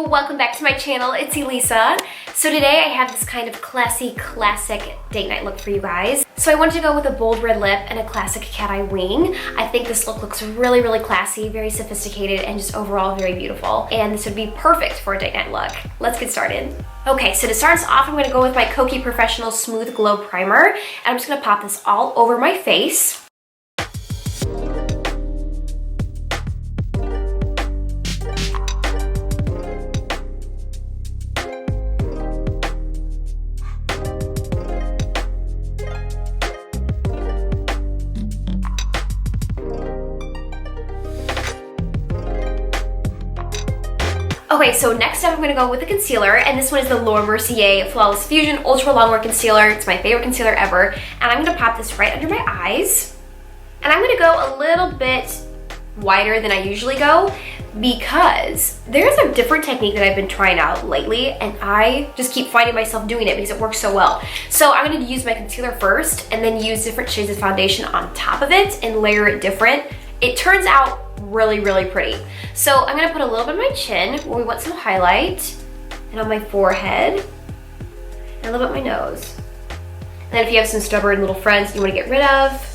people, welcome back to my channel. It's Elesa. So today I have this kind of classy, classic date night look for you guys. So I wanted to go with a bold red lip and a classic cat eye wing. I think this look looks really, really classy, very sophisticated, and just overall very beautiful. And this would be perfect for a date night look. Let's get started. Okay, so to start us off, I'm gonna go with my Koki Professional Smooth Glow Primer. And I'm just gonna pop this all over my face. Okay, so next up I'm gonna go with a concealer, and this one is the Mercier Flawless Fusion Ultra Longwear Concealer. It's my favorite concealer ever, and I'm gonna pop this right under my eyes. And I'm gonna go a little bit wider than I usually go because there's a different technique that I've been trying out lately, and I just keep finding myself doing it because it works so well. So I'm gonna use my concealer first and then use different shades of foundation on top of it and layer it different. It turns out really, really pretty. So I'm gonna put a little bit on my chin where we want some highlight, and on my forehead, and a little bit on my nose. And then if you have some stubborn little friends you wanna get rid of,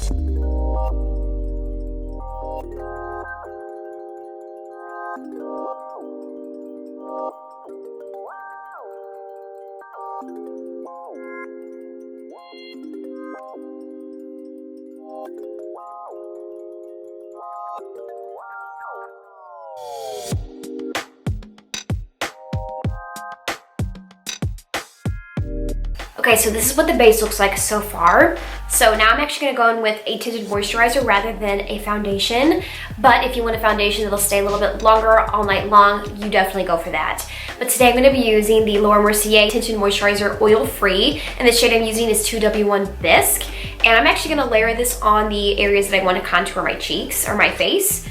okay, so this is what the base looks like so far. So now I'm actually gonna go in with a tinted moisturizer rather than a foundation. But if you want a foundation that'll stay a little bit longer all night long, you definitely go for that. But today I'm gonna be using the Mercier Tinted Moisturizer Oil Free, and the shade I'm using is 2W1 Bisque. And I'm actually gonna layer this on the areas that I wanna contour my cheeks or my face.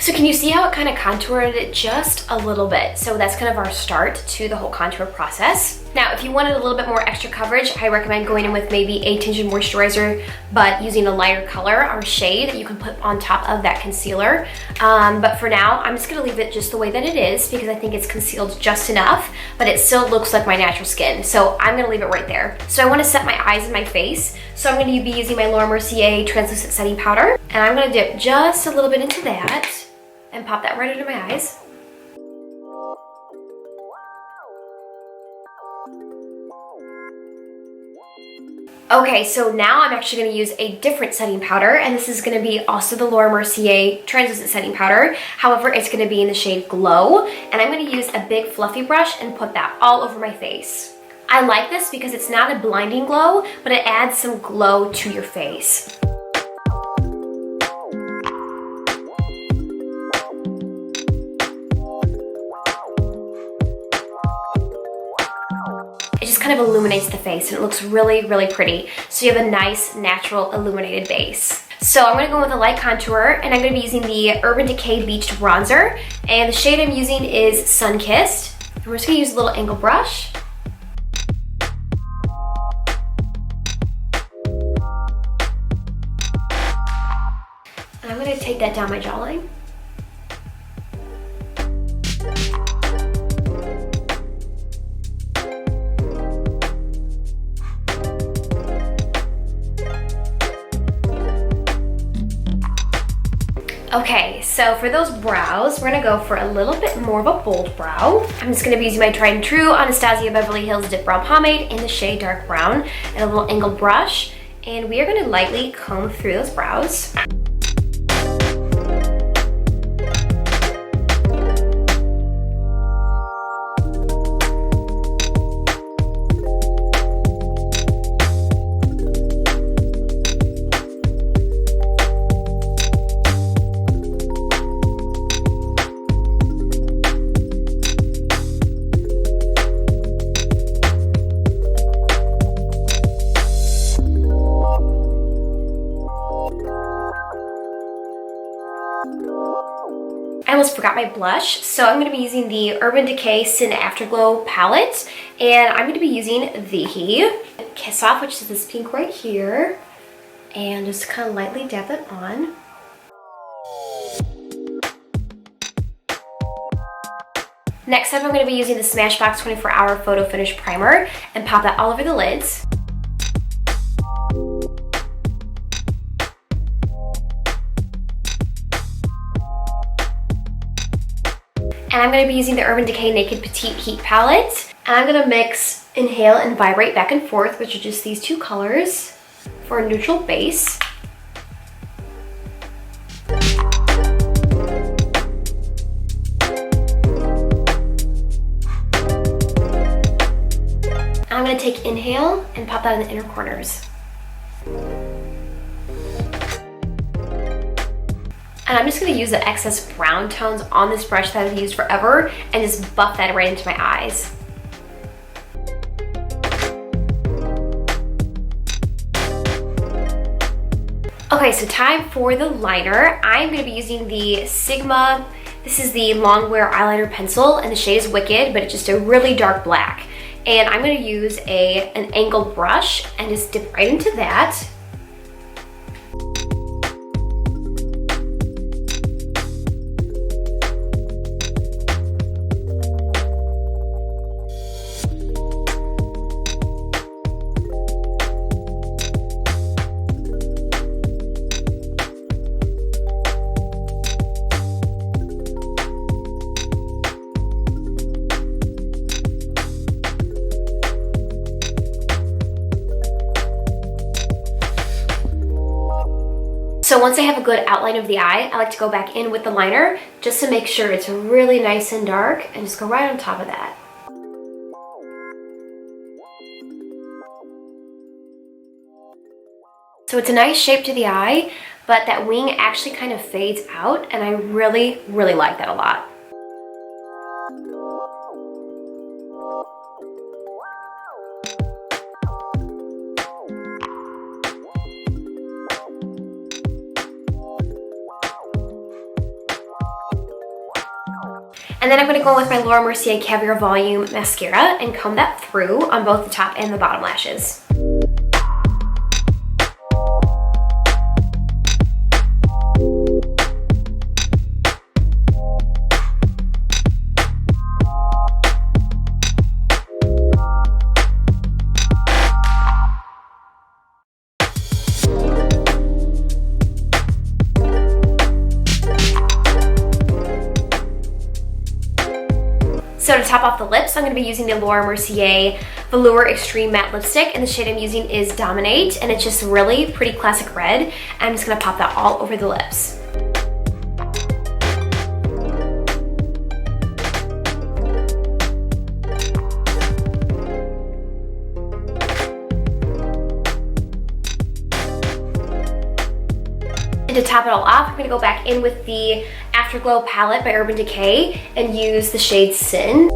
So can you see how it kind of contoured it just a little bit? So that's kind of our start to the whole contour process. Now, if you wanted a little bit more extra coverage, I recommend going in with maybe a tinted moisturizer, but using a lighter color or shade that you can put on top of that concealer. But for now, I'm just gonna leave it just the way that it is because I think it's concealed just enough, but it still looks like my natural skin. So I'm gonna leave it right there. So I wanna set my eyes and my face. So I'm gonna be using my Mercier Translucent Setting Powder, and I'm gonna dip just a little bit into that and pop that right under my eyes. Okay, so now I'm actually gonna use a different setting powder, and this is gonna be also the Mercier Translucent Setting Powder. However, it's gonna be in the shade Glow, and I'm gonna use a big fluffy brush and put that all over my face. I like this because it's not a blinding glow, but it adds some glow to your face. It just kind of illuminates the face, and it looks really, really pretty. So you have a nice, natural, illuminated base. So I'm gonna go with a light contour, and I'm gonna be using the Urban Decay Beached Bronzer, and the shade I'm using is Sunkissed. And we're just gonna use a little angle brush. And I'm gonna take that down my jawline. Okay, so for those brows, we're gonna go for a little bit more of a bold brow. I'm just gonna be using my tried and true Anastasia Beverly Hills Dipbrow Pomade in the shade Dark Brown and a little angled brush. And we are gonna lightly comb through those brows. almost forgot my blush, so I'm going to be using the Urban Decay Sin Afterglow palette, and I'm going to be using the Kissoff, which is this pink right here, and just kind of lightly dab that on. Next up, I'm going to be using the Smashbox 24-Hour Photofinish Primer and pop that all over the lids. And I'm going to be using the Urban Decay Naked Petite Heat Palette. And I'm going to mix Inhale and Vibrate back and forth, which are just these two colors, for a neutral base. I'm going to take Inhale and pop that in the inner corners. And I'm just going to use the excess brown tones on this brush that I've used forever and just buff that right into my eyes. Okay, so time for the liner. I'm going to be using the Sigma, this is the Longwear eyeliner pencil, and the shade is Wicked, but it's just a really dark black. And I'm going to use an angled brush and just dip right into that. So once I have a good outline of the eye, I like to go back in with the liner just to make sure it's really nice and dark and just go right on top of that. So it's a nice shape to the eye, but that wing actually kind of fades out, and I really, really like that a lot. And then I'm going to go with my Mercier Caviar Volume Mascara and comb that through on both the top and the bottom lashes. So to top off the lips, I'm going to be using the Mercier Velour Extreme Matte Lipstick, and the shade I'm using is Dominate, and it's just really pretty classic red. And I'm just going to pop that all over the lips. And to top it all off, I'm going to go back in with the AfterGlow palette by Urban Decay and use the shade Sin.